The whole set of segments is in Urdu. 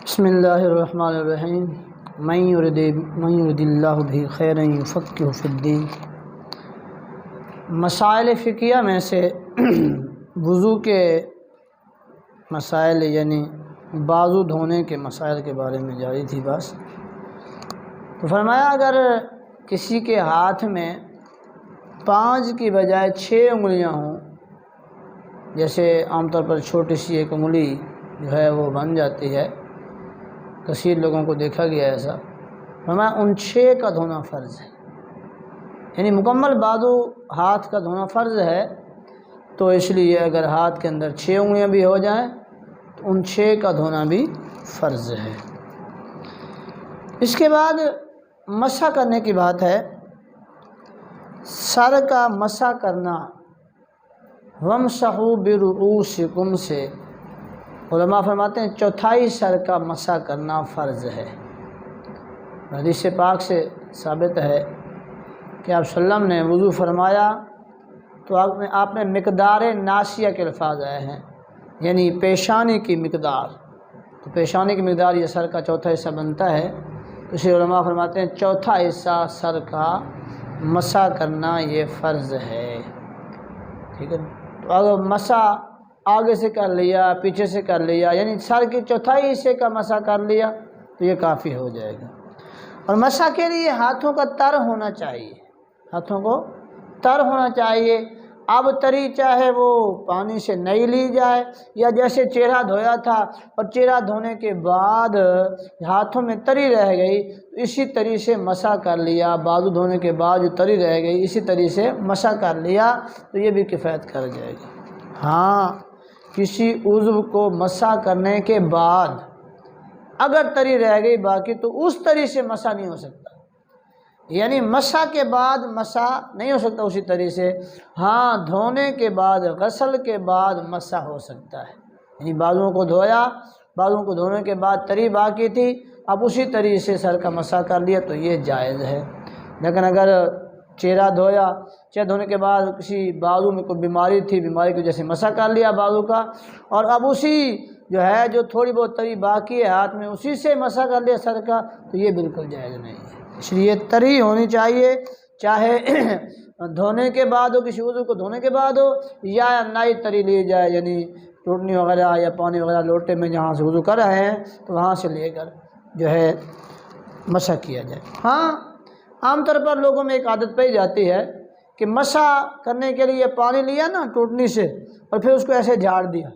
بسم اللہ الرحمن الرحیم من یرد اللہ بہ خیرا یفقہہ فی الدین۔ مسائل فقہیہ میں سے وضو کے مسائل یعنی بازو دھونے کے مسائل کے بارے میں جاری تھی بس۔ تو فرمایا اگر کسی کے ہاتھ میں 5 کی بجائے 6 انگلیاں ہوں، جیسے عام طور پر چھوٹی سی ایک انگلی جو ہے وہ بن جاتی ہے، کثیر لوگوں کو دیکھا گیا ایسا، فرمایا ان 6 کا دھونا فرض ہے، یعنی مکمل بازو ہاتھ کا دھونا فرض ہے۔ تو اس لیے اگر ہاتھ کے اندر 6 انگلیاں بھی ہو جائیں تو ان 6 کا دھونا بھی فرض ہے۔ اس کے بعد مسح کرنے کی بات ہے، سر کا مسح کرنا وَامْسَحُوا بِرُؤُوسِكُمْ سے علماء فرماتے ہیں 1/4 سر کا مسح کرنا فرض ہے۔ حدیث پاک سے ثابت ہے کہ آپ صلی اللہ علیہ وسلم نے وضو فرمایا تو آپ نے مقدار ناسیہ کے الفاظ آئے ہیں، یعنی پیشانی کی مقدار۔ تو پیشانی کی مقدار یہ سر کا 1/4 حصہ بنتا ہے، تو اسے علماء فرماتے ہیں 1/4 حصہ سر کا مسح کرنا یہ فرض ہے، ٹھیک ہے۔ تو اگر مسح آگے سے کر لیا، پیچھے سے کر لیا، یعنی سر کے 1/4 حصے کا مسح کر لیا تو یہ کافی ہو جائے گا۔ اور مسح کے لیے ہاتھوں کا تر ہونا چاہیے، ہاتھوں کو تر ہونا چاہیے۔ اب تری چاہے وہ پانی سے نہیں لی جائے، یا جیسے چہرہ دھویا تھا اور چہرہ دھونے کے بعد ہاتھوں میں تری رہ گئی، اسی طرح سے مسح کر لیا، بازو دھونے کے بعد جو تری رہ گئی اسی طرح سے مسح کر لیا تو یہ بھی کفایت کر جائے گی۔ ہاں، کسی عضو کو مسح کرنے کے بعد اگر تری رہ گئی باقی تو اس طرح سے مسح نہیں ہو سکتا، یعنی مسح کے بعد مسح نہیں ہو سکتا اسی طرح سے۔ ہاں، دھونے کے بعد، غسل کے بعد مسح ہو سکتا ہے، یعنی بازوؤں کو دھویا، بازوؤں کو دھونے کے بعد تری باقی تھی، اب اسی طرح سے سر کا مسح کر لیا تو یہ جائز ہے۔ لیکن اگر چہرہ دھویا، چہرہ دھونے کے بعد کسی بازو میں کوئی بیماری تھی، بیماری کی وجہ سے مسح کر لیا بازو کا، اور اب اسی جو تھوڑی بہت تری باقی ہے ہاتھ میں اسی سے مسح کر لیا سر کا، تو یہ بالکل جائز نہیں ہے۔ اس لیے تری ہونی چاہیے، چاہے دھونے کے بعد ہو، کسی عضو کو دھونے کے بعد ہو، یا نئی تری لی جائے، یعنی ٹوٹنی وغیرہ یا پانی وغیرہ لوٹے میں جہاں سے وضو کر رہے ہیں تو وہاں سے لے کر مسح کیا جائے۔ ہاں، عام طور پر لوگوں میں ایک عادت پائی جاتی ہے کہ مسح کرنے کے لیے پانی لیا نا ٹوٹنی سے اور پھر اس کو ایسے جھاڑ دیا۔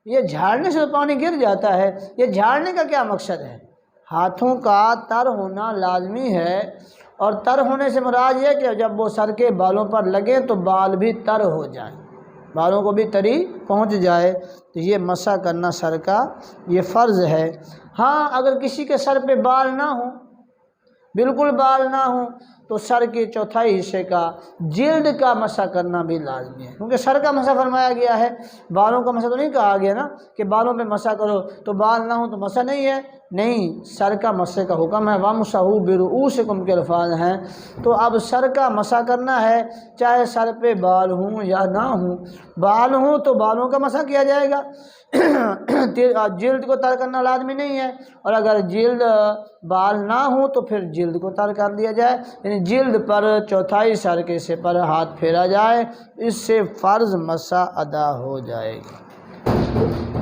یہ جھاڑنے سے تو پانی گر جاتا ہے، یہ جھاڑنے کا کیا مقصد ہے؟ ہاتھوں کا تر ہونا لازمی ہے، اور تر ہونے سے مراد یہ کہ جب وہ سر کے بالوں پر لگیں تو بال بھی تر ہو جائیں، بالوں کو بھی تری پہنچ جائے، تو یہ مسح کرنا سر کا یہ فرض ہے۔ ہاں، اگر کسی کے سر پہ بال نہ ہوں، بالکل بال نہ ہوں، تو سر کے 1/4 حصے کا جلد کا مسح کرنا بھی لازمی ہے، کیونکہ سر کا مسح فرمایا گیا ہے، بالوں کا مسح تو نہیں کہا گیا نا کہ بالوں پہ مسح کرو، تو بال نہ ہوں تو مسح نہیں ہے، نہیں، سر کا مسح کا حکم ہے، وَامْسَحُوا بِرُؤُوسِكُمْ کے الفاظ ہیں۔ تو اب سر کا مسح کرنا ہے، چاہے سر پہ بال ہوں یا نہ ہوں، بال ہوں تو بالوں کا مسح کیا جائے گا، جلد کو تر کرنا لازمی نہیں ہے، اور اگر جلد بال نہ ہوں تو پھر جلد کو تر کر دیا جائے، یعنی جلد پر 1/4 سر کے حصے پر ہاتھ پھیرا جائے، اس سے فرض مسح ادا ہو جائے گی۔